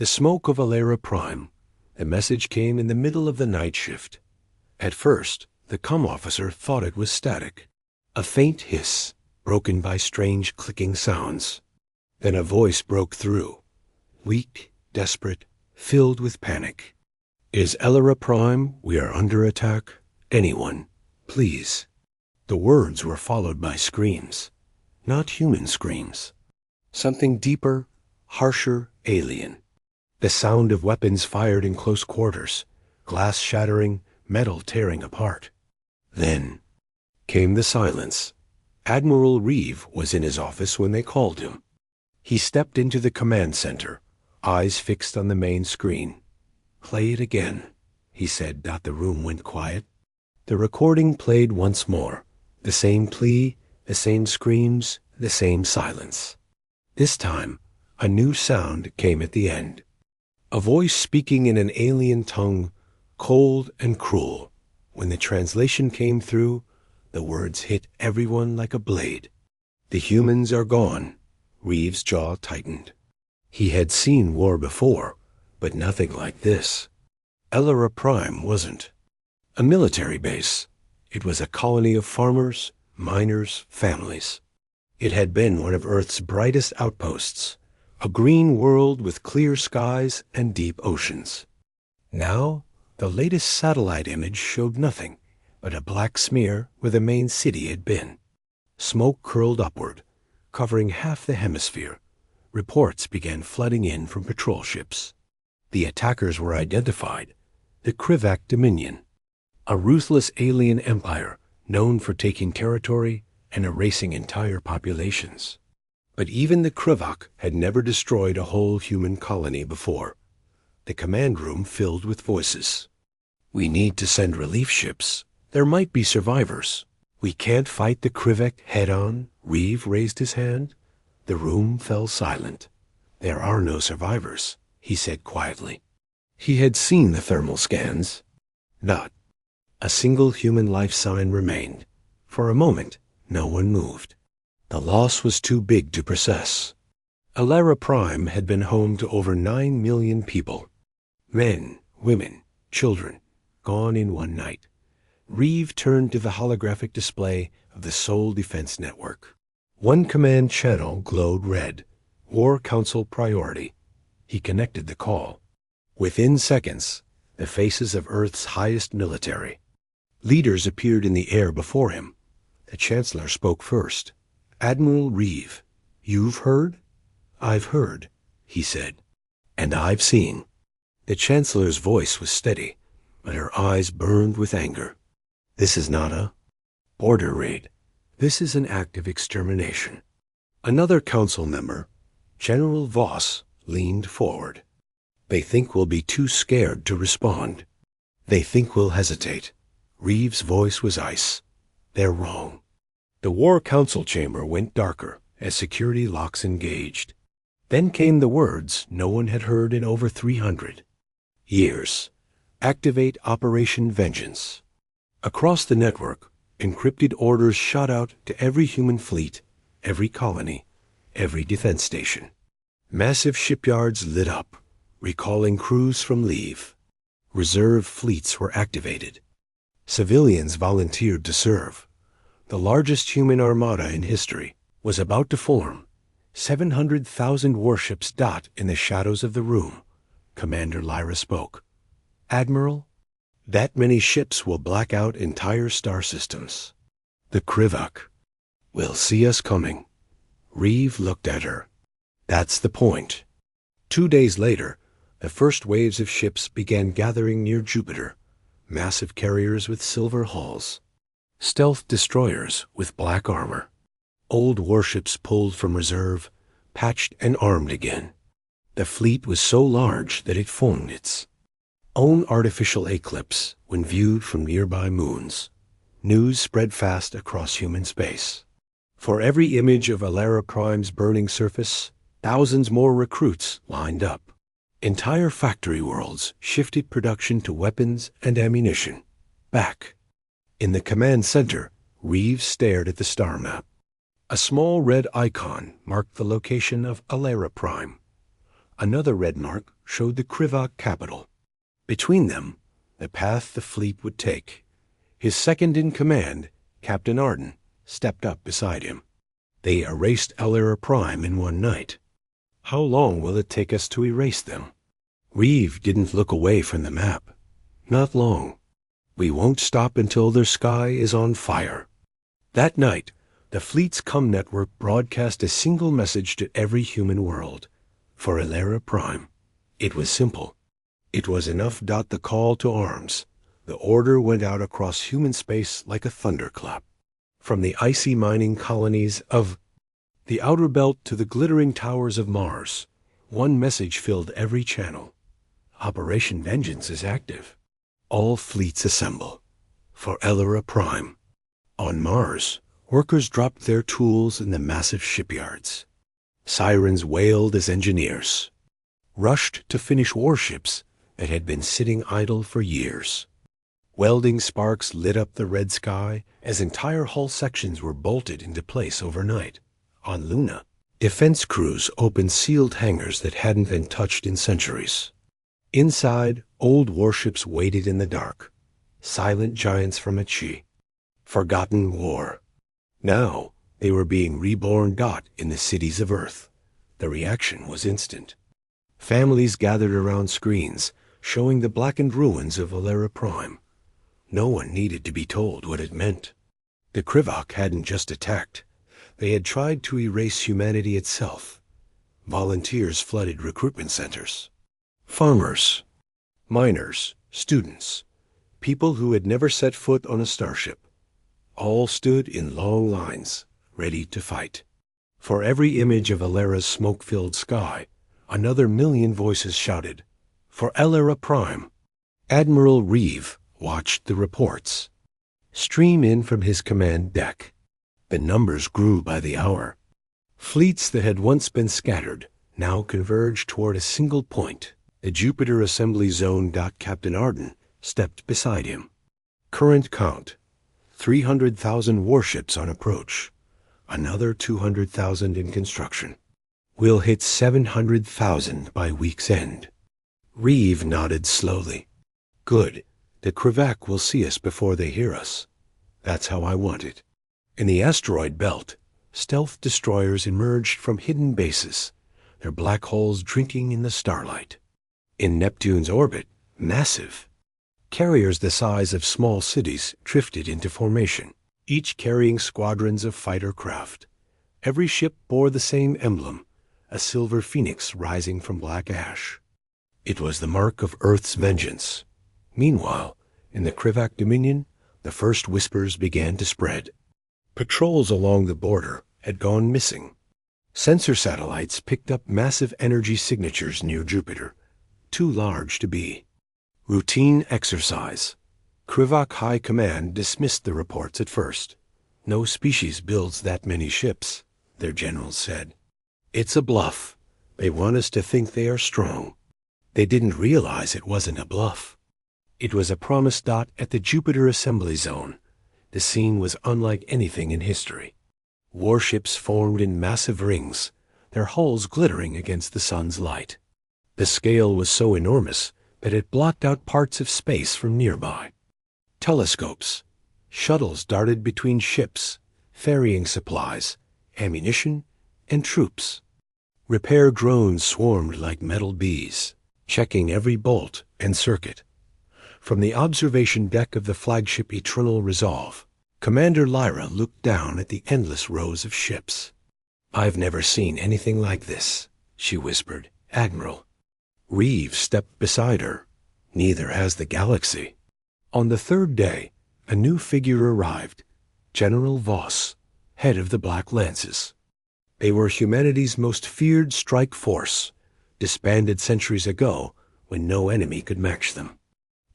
The smoke of Alara Prime. The message came in the middle of the night shift. At first, the comm officer thought it was static. A faint hiss, broken by strange clicking sounds. Then a voice broke through. Weak, desperate, filled with panic. Is Alara Prime? We are under attack. Anyone, please. The words were followed by screams. Not human screams. Something deeper, harsher, alien. The sound of weapons fired in close quarters, glass shattering, metal tearing apart. Then came the silence. Admiral Reeve was in his office when they called him. He stepped into the command center, eyes fixed on the main screen. "Play it again," he said. The room went quiet. The recording played once more. The same plea, the same screams, the same silence. This time, a new sound came at the end. A voice speaking in an alien tongue, cold and cruel. When the translation came through, the words hit everyone like a blade. "The humans are gone." Reeve's jaw tightened. He had seen war before, but nothing like this. Alara Prime wasn't a military base. It was a colony of farmers, miners, families. It had been one of Earth's brightest outposts, a green world with clear skies and deep oceans. Now, the latest satellite image showed nothing but a black smear where the main city had been. Smoke curled upward, covering half the hemisphere. Reports began flooding in from patrol ships. The attackers were identified: the Krivak Dominion, a ruthless alien empire known for taking territory and erasing entire populations. But even the Krivak had never destroyed a whole human colony before. The command room filled with voices. "We need to send relief ships. There might be survivors. We can't fight the Krivak head-on." Reeve raised his hand. The room fell silent. "There are no survivors," he said quietly. He had seen the thermal scans. Not a single human life sign remained. For a moment, no one moved. The loss was too big to process. Alara Prime had been home to over 9 million people. Men, women, children, gone in one night. Reeve turned to the holographic display of the Soul Defense Network. One command channel glowed red. War Council Priority. He connected the call. Within seconds, the faces of Earth's highest military. Leaders appeared in the air before him. The Chancellor spoke first. "Admiral Reeve, you've heard?" "I've heard," he said. "And I've seen." The Chancellor's voice was steady, but her eyes burned with anger. "This is not a border raid. This is an act of extermination." Another council member, General Voss, leaned forward. "They think we'll be too scared to respond. They think we'll hesitate." Reeve's voice was ice. "They're wrong." The War Council chamber went darker as security locks engaged. Then came the words no one had heard in over 300 years. "Activate Operation Vengeance." Across the network, encrypted orders shot out to every human fleet, every colony, every defense station. Massive shipyards lit up, recalling crews from leave. Reserve fleets were activated. Civilians volunteered to serve. The largest human armada in history was about to form. 700,000 warships dot in the shadows of the room. Commander Lyra spoke. "Admiral, that many ships will black out entire star systems. The Krivak will see us coming." Reeve looked at her. "That's the point." 2 days later, the first waves of ships began gathering near Jupiter. Massive carriers with silver hulls. Stealth destroyers with black armor. Old warships pulled from reserve, patched and armed again. The fleet was so large that it formed its own artificial eclipse when viewed from nearby moons. News spread fast across human space. For every image of Alara Prime's burning surface, thousands more recruits lined up. Entire factory worlds shifted production to weapons and ammunition. Back in the command center, Reeves stared at the star map. A small red icon marked the location of Alara Prime. Another red mark showed the Krivak capital. Between them, the path the fleet would take. His second-in-command, Captain Arden, stepped up beside him. They erased Elera Prime in one night. How long will it take us to erase them? Reeve didn't look away from the map. Not long. We won't stop until their sky is on fire. That night, the fleet's network broadcast a single message to every human world. For Elera Prime, it was simple. It was enough. The call to arms. The order went out across human space like a thunderclap. From the icy mining colonies of the outer belt to the glittering towers of Mars, one message filled every channel. Operation Vengeance is active. All fleets assemble. For Elera Prime. On Mars, workers dropped their tools in the massive shipyards. Sirens wailed as engineers rushed to finish warships that had been sitting idle for years. Welding sparks lit up the red sky as entire hull sections were bolted into place overnight. On Luna, defense crews opened sealed hangars that hadn't been touched in centuries. Inside, old warships waited in the dark, silent giants from Chi. Forgotten war. Now, they were being reborn. In the cities of Earth. The reaction was instant. Families gathered around screens, showing the blackened ruins of Elera Prime. No one needed to be told what it meant. The Krivak hadn't just attacked. They had tried to erase humanity itself. Volunteers flooded recruitment centers. Farmers, miners, students, people who had never set foot on a starship, all stood in long lines, ready to fight. For every image of Elera's smoke-filled sky, another million voices shouted, "For Elera Prime." Admiral Reeve watched the reports stream in from his command deck. The numbers grew by the hour. Fleets that had once been scattered now converged toward a single point, the Jupiter Assembly Zone. Captain Arden stepped beside him. Current count, 300,000 warships on approach. Another 200,000 in construction. We'll hit 700,000 by week's end. Reeve nodded slowly. Good. The Krivak will see us before they hear us. That's how I want it. In the asteroid belt, stealth destroyers emerged from hidden bases, their black holes drinking in the starlight. In Neptune's orbit, massive. Carriers the size of small cities drifted into formation, each carrying squadrons of fighter craft. Every ship bore the same emblem, a silver phoenix rising from black ash. It was the mark of Earth's vengeance. Meanwhile, in the Krivak Dominion, the first whispers began to spread. Patrols along the border had gone missing. Sensor satellites picked up massive energy signatures near Jupiter, too large to be. Routine exercise. Krivak High Command dismissed the reports at first. No species builds that many ships, their generals said. It's a bluff. They want us to think they are strong. They didn't realize it wasn't a bluff. It was a promise. At the Jupiter Assembly Zone, the scene was unlike anything in history. Warships formed in massive rings, their hulls glittering against the sun's light. The scale was so enormous that it blocked out parts of space from nearby. Telescopes, shuttles darted between ships, ferrying supplies, ammunition, and troops. Repair drones swarmed like metal bees, checking every bolt and circuit. From the observation deck of the flagship Eternal Resolve, Commander Lyra looked down at the endless rows of ships. "I've never seen anything like this," she whispered. "Admiral." Reeve stepped beside her. "Neither has the galaxy." On the third day, a new figure arrived, General Voss, head of the Black Lances. They were humanity's most feared strike force, disbanded centuries ago when no enemy could match them.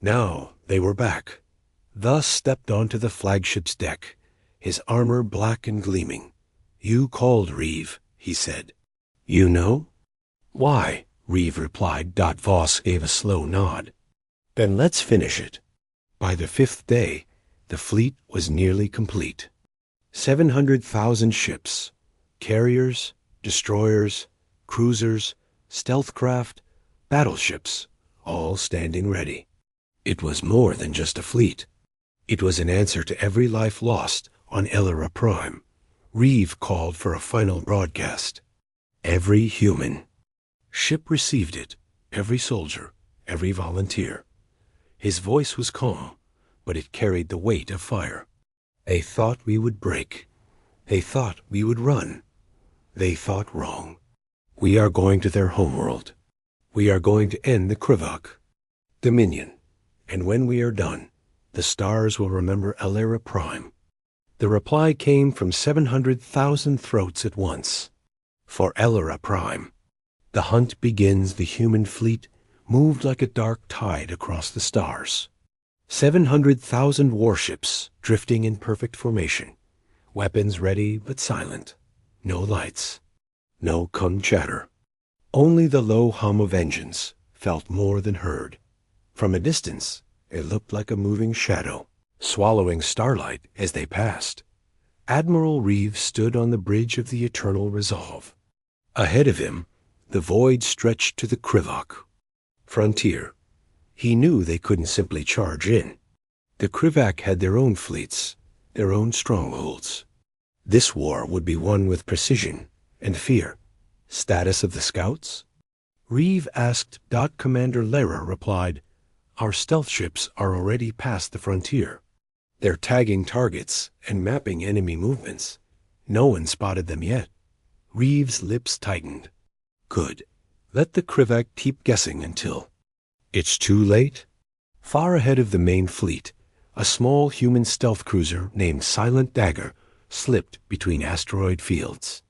Now they were back. Thus stepped onto the flagship's deck, his armor black and gleaming. "You called, Reeve," he said. "You know?" "Why?" Reeve replied. Voss gave a slow nod. "Then let's finish it." By the fifth day, the fleet was nearly complete. 700,000 ships, carriers, destroyers, cruisers, stealth craft, battleships, all standing ready. It was more than just a fleet. It was an answer to every life lost on Elera Prime. Reeve called for a final broadcast. Every human ship received it, every soldier, every volunteer. His voice was calm, but it carried the weight of fire. They thought we would break. They thought we would run. They thought wrong. We are going to their homeworld. We are going to end the Krivak Dominion. And when we are done, the stars will remember Elera Prime. The reply came from 700,000 throats at once. For Elera Prime. The hunt begins. The human fleet moved like a dark tide across the stars. 700,000 warships drifting in perfect formation. Weapons ready but silent. No lights. No cum chatter. Only the low hum of engines felt more than heard. From a distance, it looked like a moving shadow, swallowing starlight as they passed. Admiral Reeve stood on the bridge of the Eternal Resolve. Ahead of him, the void stretched to the Krivak frontier. He knew they couldn't simply charge in. The Krivak had their own fleets, their own strongholds. This war would be won with precision and fear. Status of the scouts? Reeve asked. Commander Lera replied, "Our stealth ships are already past the frontier. They're tagging targets and mapping enemy movements. No one spotted them yet." Reeve's lips tightened. Good. Let the Krivak keep guessing until... It's too late? Far ahead of the main fleet, a small human stealth cruiser named Silent Dagger slipped between asteroid fields.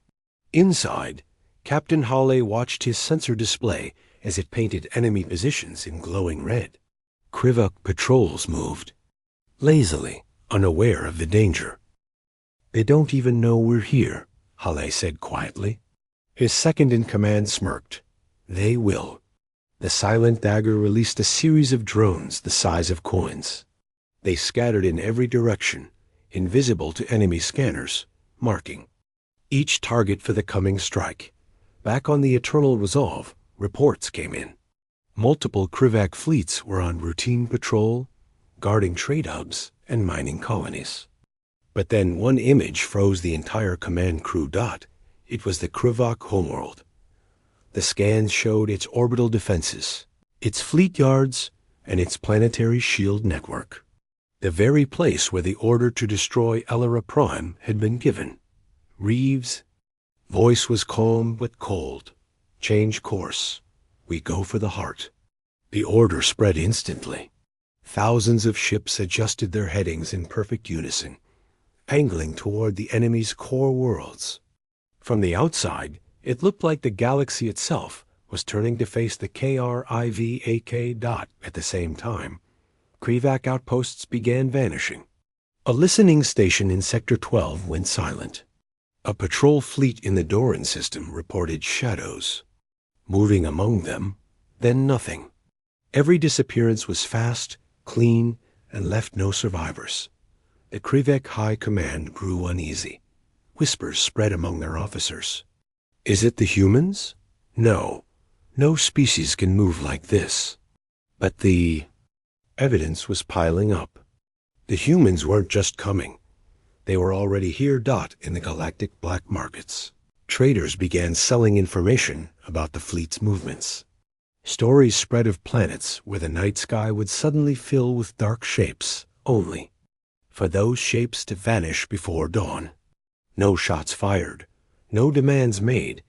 Inside, Captain Hawley watched his sensor display as it painted enemy positions in glowing red. Krivak patrols moved, lazily, unaware of the danger. "They don't even know we're here," Hawley said quietly. His second-in-command smirked. "They will." The Silent Dagger released a series of drones the size of coins. They scattered in every direction, invisible to enemy scanners, marking each target for the coming strike. Back on the Eternal Resolve, reports came in. Multiple Krivak fleets were on routine patrol, guarding trade hubs and mining colonies. But then one image froze the entire command crew. It was the Krivak homeworld. The scans showed its orbital defenses, its fleet yards, and its planetary shield network. The very place where the order to destroy Elera Prime had been given. Reeve's voice was calm but cold. "Change course. We go for the heart." The order spread instantly. Thousands of ships adjusted their headings in perfect unison, angling toward the enemy's core worlds. From the outside, it looked like the galaxy itself was turning to face the KRIVAK. At the same time, Krivak outposts began vanishing. A listening station in Sector 12 went silent. A patrol fleet in the Doran system reported shadows, moving among them, then nothing. Every disappearance was fast, clean, and left no survivors. The Krivak High Command grew uneasy. Whispers spread among their officers. "Is it the humans? No. No species can move like this." But the evidence was piling up. The humans weren't just coming. They were already here. In the galactic black markets, traders began selling information about the fleet's movements. Stories spread of planets where the night sky would suddenly fill with dark shapes, only for those shapes to vanish before dawn. No shots fired, no demands made,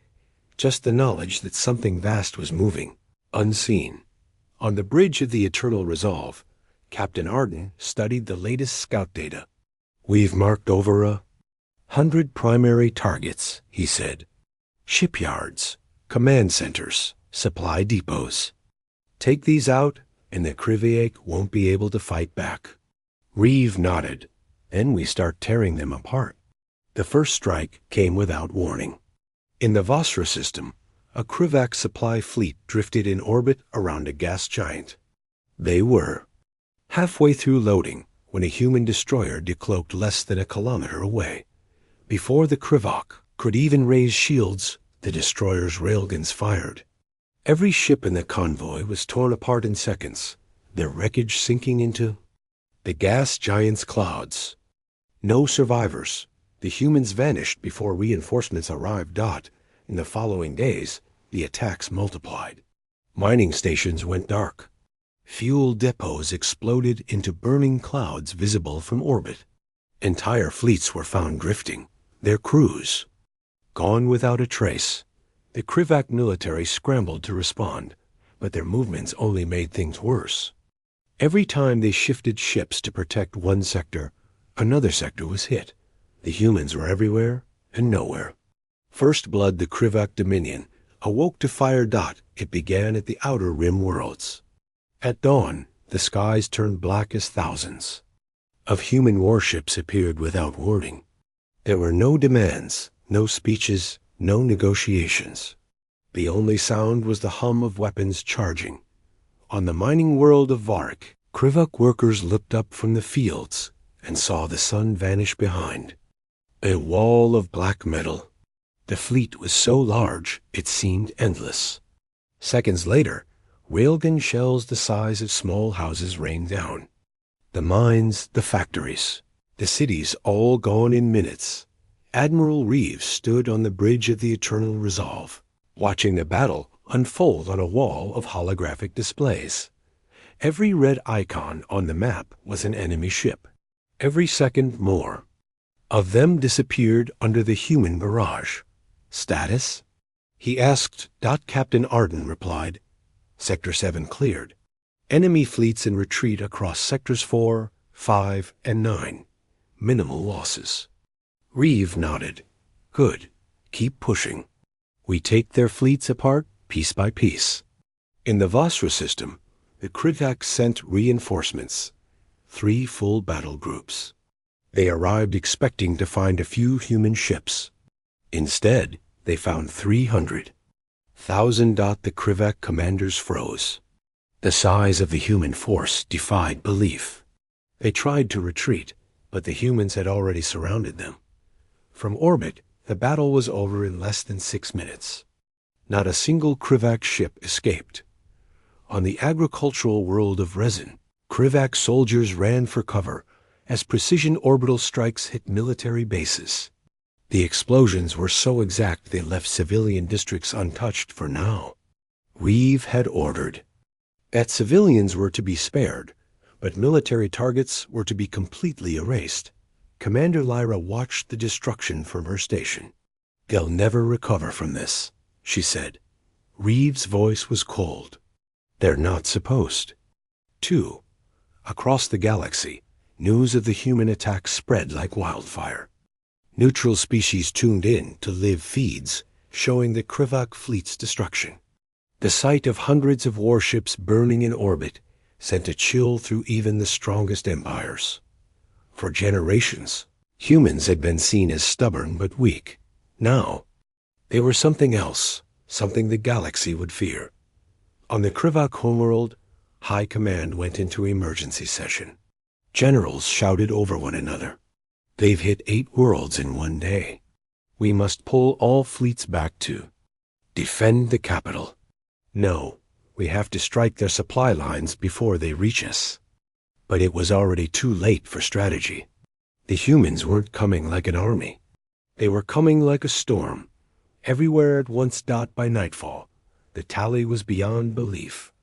just the knowledge that something vast was moving, unseen. On the bridge of the Eternal Resolve, Captain Arden studied the latest scout data. "We've marked over 100 primary targets," he said. "Shipyards, command centers, supply depots. Take these out, and the Krivak won't be able to fight back." Reeve nodded. "Then we start tearing them apart." The first strike came without warning. In the Vosra system, a Krivak supply fleet drifted in orbit around a gas giant. They were halfway through loading when a human destroyer decloaked less than a kilometer away. Before the Krivak could even raise shields, the destroyer's railguns fired. Every ship in the convoy was torn apart in seconds, their wreckage sinking into the gas giant's clouds. No survivors. The humans vanished before reinforcements arrived. In the following days, the attacks multiplied. Mining stations went dark. Fuel depots exploded into burning clouds visible from orbit. Entire fleets were found drifting, their crews gone without a trace. The Krivak military scrambled to respond, but their movements only made things worse. Every time they shifted ships to protect one sector, another sector was hit. The humans were everywhere and nowhere. First blood, the Krivak Dominion, awoke to fire. It began at the outer rim worlds. At dawn, the skies turned black as thousands of human warships appeared without warning. There were no demands, no speeches, no negotiations. The only sound was the hum of weapons charging. On the mining world of Varik, Krivak workers looked up from the fields and saw the sun vanish behind. A wall of black metal. The fleet was so large it seemed endless. Seconds later, railgun shells the size of small houses rained down. The mines, the factories, the cities all gone in minutes. Admiral Reeves stood on the bridge of the Eternal Resolve, watching the battle unfold on a wall of holographic displays. Every red icon on the map was an enemy ship. Every second, more of them disappeared under the human barrage. Status? He asked. Captain Arden replied. Sector 7 cleared. Enemy fleets in retreat across Sectors 4, 5, and 9. Minimal losses. Reeve nodded. Good. Keep pushing. We take their fleets apart piece by piece. In the Vasra system, the Krivak sent reinforcements. 3 full battle groups. They arrived expecting to find a few human ships. Instead, they found 300,000. The Krivak commanders froze. The size of the human force defied belief. They tried to retreat, but the humans had already surrounded them. From orbit, the battle was over in less than 6 minutes. Not a single Krivak ship escaped. On the agricultural world of Resin, Krivak soldiers ran for cover as precision orbital strikes hit military bases. The explosions were so exact they left civilian districts untouched for now. Reeve had ordered that civilians were to be spared, but military targets were to be completely erased. Commander Lyra watched the destruction from her station. They'll never recover from this, she said. Reeve's voice was cold. They're not supposed to. Across the galaxy, news of the human attack spread like wildfire. Neutral species tuned in to live feeds showing the Krivak fleet's destruction. The sight of hundreds of warships burning in orbit sent a chill through even the strongest empires. For generations, humans had been seen as stubborn but weak. Now, they were something else, something the galaxy would fear. On the Krivak homeworld, High Command went into emergency session. Generals shouted over one another. They've hit 8 worlds in one day. We must pull all fleets back to defend the capital. No, we have to strike their supply lines before they reach us. But it was already too late for strategy. The humans weren't coming like an army. They were coming like a storm. Everywhere at once. By nightfall, the tally was beyond belief.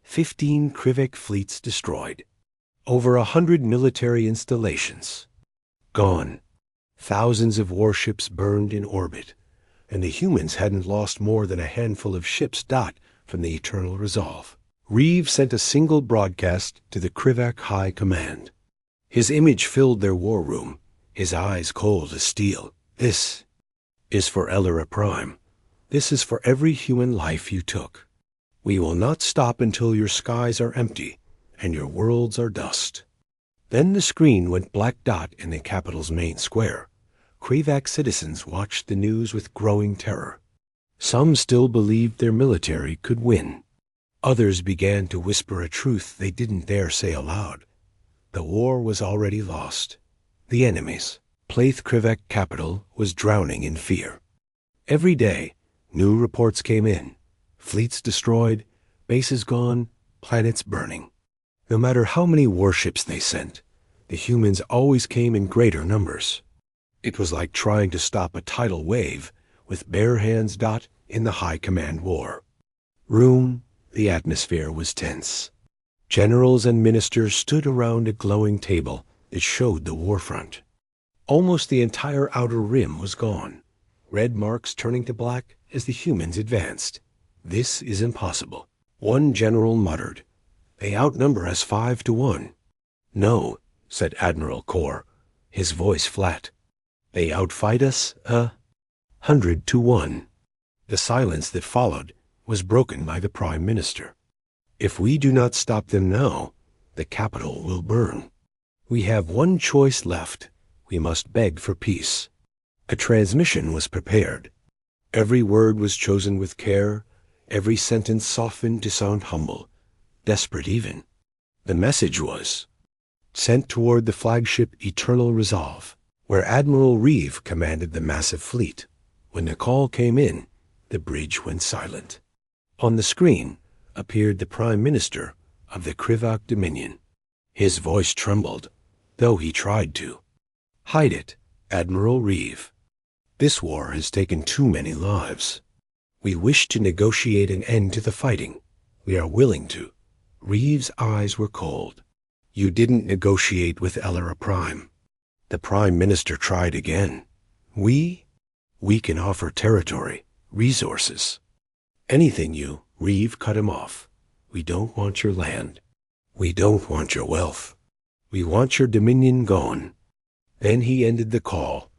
15 Krivak fleets destroyed. Over 100 military installations gone. Thousands of warships burned in orbit. And the humans hadn't lost more than a handful of ships. From the Eternal Resolve, Reeve sent a single broadcast to the Krivak High Command. His image filled their war room, his eyes cold as steel. This is for Elera Prime. This is for every human life you took. We will not stop until your skies are empty and your worlds are dust. Then the screen went black. In the capital's main square. Krivak citizens watched the news with growing terror. Some still believed their military could win. Others began to whisper a truth they didn't dare say aloud. The war was already lost. The enemy's Plath Krivak capital was drowning in fear. Every day, new reports came in. Fleets destroyed, bases gone, planets burning. No matter how many warships they sent, the humans always came in greater numbers. It was like trying to stop a tidal wave with bare hands. In the high command war room, the atmosphere was tense. Generals and ministers stood around a glowing table that showed the war front. Almost the entire outer rim was gone, red marks turning to black as the humans advanced. "This is impossible," one general muttered. "They outnumber us 5-1. "No," said Admiral Core, his voice flat. "They outfight us 100-1. The silence that followed was broken by the Prime Minister. "If we do not stop them now, the capital will burn. We have one choice left. We must beg for peace." A transmission was prepared. Every word was chosen with care, every sentence softened to sound humble, desperate even. The message was sent toward the flagship Eternal Resolve, where Admiral Reeve commanded the massive fleet. When the call came in, the bridge went silent. On the screen appeared the Prime Minister of the Krivak Dominion. His voice trembled, though he tried to hide it. "Admiral Reeve, this war has taken too many lives. We wish to negotiate an end to the fighting. We are willing to." Reeve's eyes were cold. "You didn't negotiate with Elera Prime." The Prime Minister tried again. We can offer territory, resources. Anything you." Reeve cut him off. "We don't want your land. We don't want your wealth. We want your dominion gone." Then he ended the call.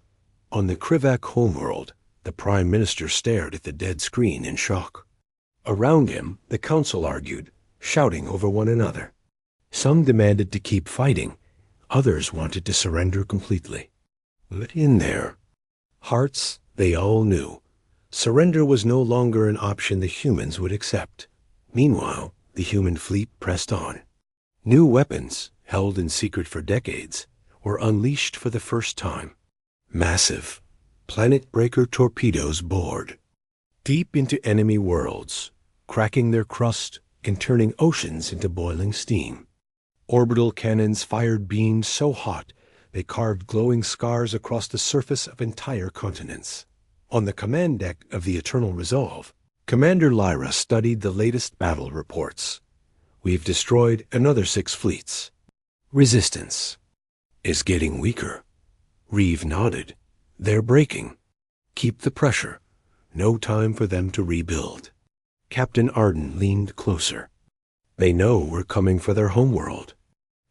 On the Krivak homeworld, the Prime Minister stared at the dead screen in shock. Around him, the council argued, shouting over one another. Some demanded to keep fighting. Others wanted to surrender completely. But in their hearts, they all knew surrender was no longer an option the humans would accept. Meanwhile, the human fleet pressed on. New weapons, held in secret for decades, were unleashed for the first time. Massive, planet-breaker torpedoes bored deep into enemy worlds, cracking their crust and turning oceans into boiling steam. Orbital cannons fired beams so hot they carved glowing scars across the surface of entire continents. On the command deck of the Eternal Resolve, Commander Lyra studied the latest battle reports. "We've destroyed another 6 fleets. Resistance is getting weaker." Reeve nodded. "They're breaking. Keep the pressure. No time for them to rebuild." Captain Arden leaned closer. "They know we're coming for their homeworld."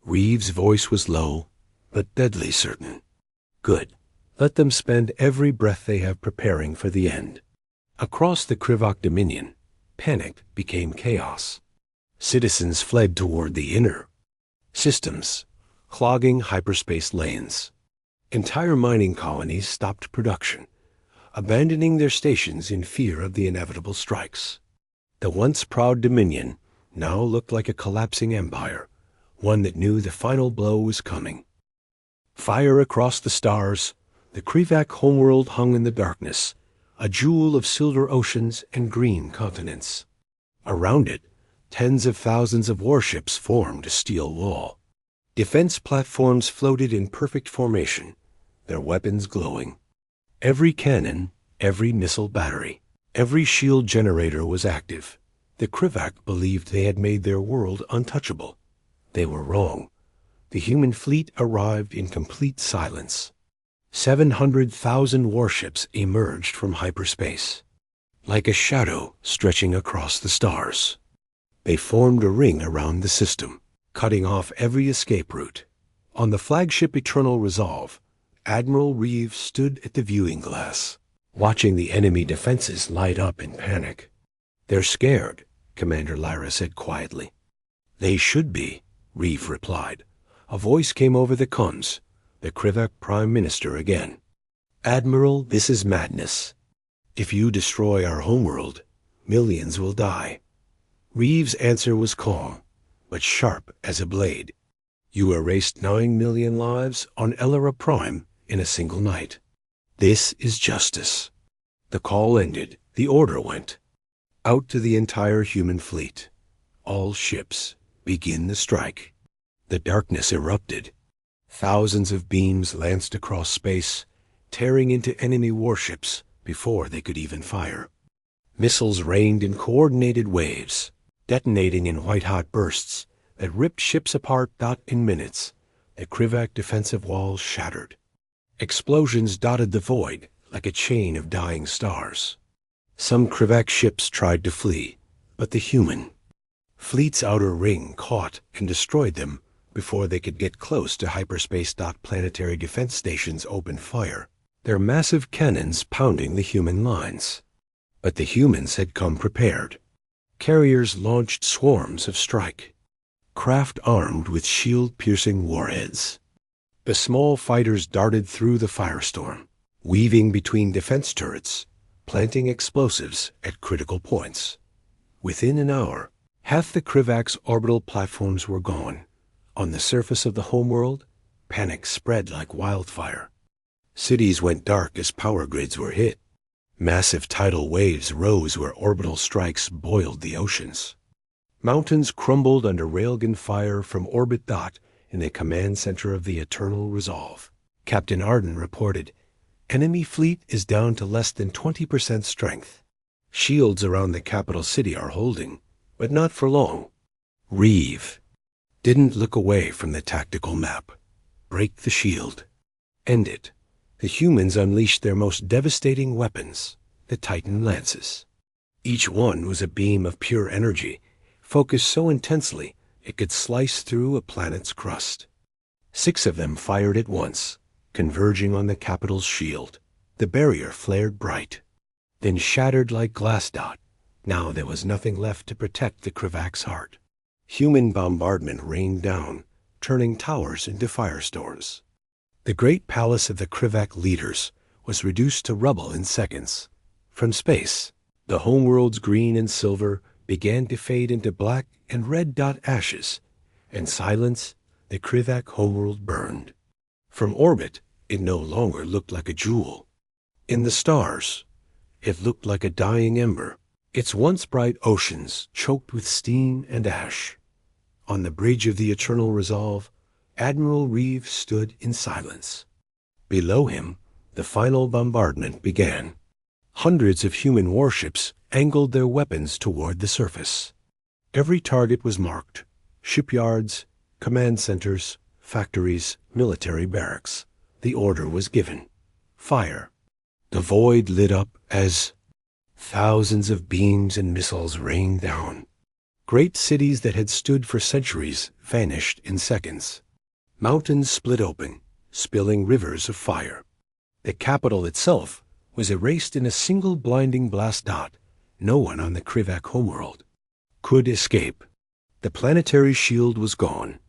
Reeve's voice was low, but deadly certain. "Good. Let them spend every breath they have preparing for the end." Across the Krivak Dominion, panic became chaos. Citizens fled toward the inner systems, clogging hyperspace lanes. Entire mining colonies stopped production, abandoning their stations in fear of the inevitable strikes. The once proud Dominion now looked like a collapsing empire, one that knew the final blow was coming. Fire across the stars, the Krivak homeworld hung in the darkness, a jewel of silver oceans and green continents. Around it, tens of thousands of warships formed a steel wall. Defense platforms floated in perfect formation, their weapons glowing. Every cannon, every missile battery, every shield generator was active. The Krivak believed they had made their world untouchable. They were wrong. The human fleet arrived in complete silence. 700,000 warships emerged from hyperspace, like a shadow stretching across the stars. They formed a ring around the system, cutting off every escape route. On the flagship Eternal Resolve, Admiral Reeve stood at the viewing glass, watching the enemy defenses light up in panic. "They're scared," Commander Lyra said quietly. "They should be," Reeve replied. A voice came over the comms, the Krivak Prime Minister again. "Admiral, this is madness. If you destroy our homeworld, millions will die." Reeve's answer was calm, but sharp as a blade. "You erased 9 million lives on Elera Prime in a single night. This is justice." The call ended. The order went. Out to the entire human fleet. All ships, begin the strike. The darkness erupted. Thousands of beams lanced across space, tearing into enemy warships before they could even fire. Missiles rained in coordinated waves, detonating in white-hot bursts that ripped ships apart. In minutes, the Krivak defensive walls shattered. Explosions dotted the void like a chain of dying stars. Some Krivak ships tried to flee, but the human fleet's outer ring caught and destroyed them before they could get close to hyperspace. Planetary defense stations opened fire, their massive cannons pounding the human lines. But the humans had come prepared. Carriers launched swarms of strike, craft armed with shield-piercing warheads. The small fighters darted through the firestorm, weaving between defense turrets, planting explosives at critical points. Within an hour, half the Krivak's orbital platforms were gone. On the surface of the homeworld, panic spread like wildfire. Cities went dark as power grids were hit. Massive tidal waves rose where orbital strikes boiled the oceans. Mountains crumbled under railgun fire from orbit. In the command center of the Eternal Resolve, Captain Arden reported, "Enemy fleet is down to less than 20% strength. Shields around the capital city are holding, but not for long." Reeve didn't look away from the tactical map. Break the shield. End it. The humans unleashed their most devastating weapons, the Titan Lances. Each one was a beam of pure energy, focused so intensely it could slice through a planet's crust. 6 of them fired at once, converging on the capital's shield. The barrier flared bright, then shattered like glass. Now there was nothing left to protect the Krivak's heart. Human bombardment rained down, turning towers into firestorms. The great palace of the Krivak leaders was reduced to rubble in seconds. From space, the homeworld's green and silver began to fade into black and red. Ashes. In silence, the Krivak homeworld burned. From orbit, it no longer looked like a jewel. In the stars, it looked like a dying ember, its once bright oceans choked with steam and ash. On the bridge of the Eternal Resolve, Admiral Reeve stood in silence. Below him, the final bombardment began. Hundreds of human warships angled their weapons toward the surface. Every target was marked: shipyards, command centers, factories, military barracks. The order was given: fire. The void lit up as thousands of beams and missiles rained down. Great cities that had stood for centuries vanished in seconds. Mountains split open, spilling rivers of fire. The capital itself was erased in a single blinding blast. No one on the Krivak homeworld could escape. The planetary shield was gone,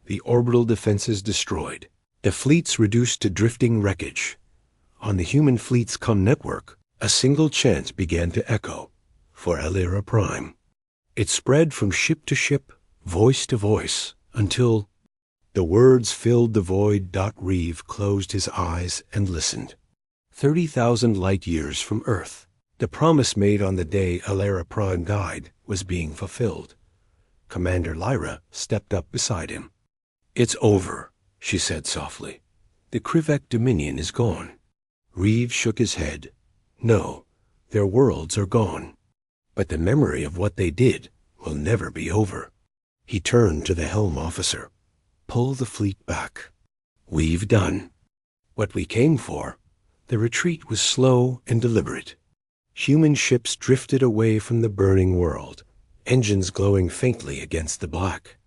the orbital defenses destroyed, the fleets reduced to drifting wreckage. On the human fleet's network, a single chant began to echo, for Alera Prime. It spread from ship to ship, voice to voice, until the words filled the void. Reeve closed his eyes and listened. 30,000 light years from Earth, the promise made on the day Alera Prime died was being fulfilled. Commander Lyra stepped up beside him. "It's over," she said softly. "The Krivak Dominion is gone." Reeve shook his head. "No, their worlds are gone. But the memory of what they did will never be over." He turned to the helm officer. "Pull the fleet back. We've done what we came for." The retreat was slow and deliberate. Human ships drifted away from the burning world, engines glowing faintly against the black.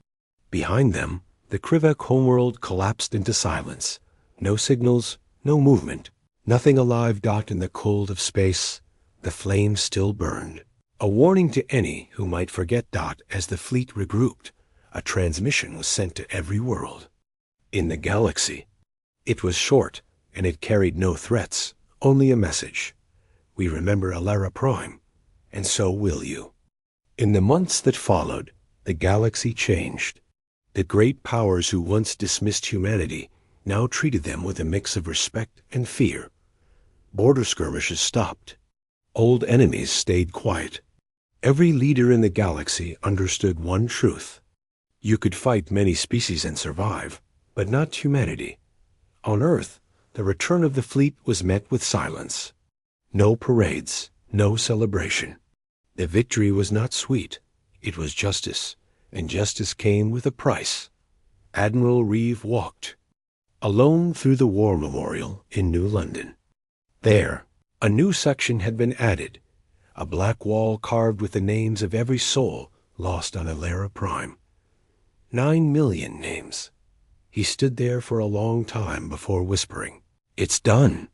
Behind them, the Krivak homeworld collapsed into silence. No signals, no movement, nothing alive. In the cold of space, the flames still burned. A warning to any who might forget. As the fleet regrouped, a transmission was sent to every world in the galaxy. It was short, and it carried no threats, only a message: "We remember Alera Prime, and so will you." In the months that followed, the galaxy changed. The great powers who once dismissed humanity now treated them with a mix of respect and fear. Border skirmishes stopped. Old enemies stayed quiet. Every leader in the galaxy understood one truth. You could fight many species and survive, but not humanity. On Earth, the return of the fleet was met with silence. No parades, no celebration. The victory was not sweet. It was justice, and justice came with a price. Admiral Reeve walked alone through the War Memorial in New London. There, a new section had been added, a black wall carved with the names of every soul lost on Alara Prime. 9 million names. He stood there for a long time before whispering, "It's done."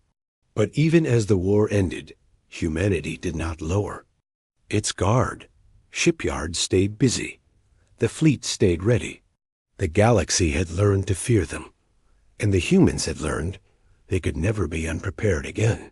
But even as the war ended, humanity did not lower its guard. Shipyards stayed busy. The fleet stayed ready. The galaxy had learned to fear them, and the humans had learned they could never be unprepared again.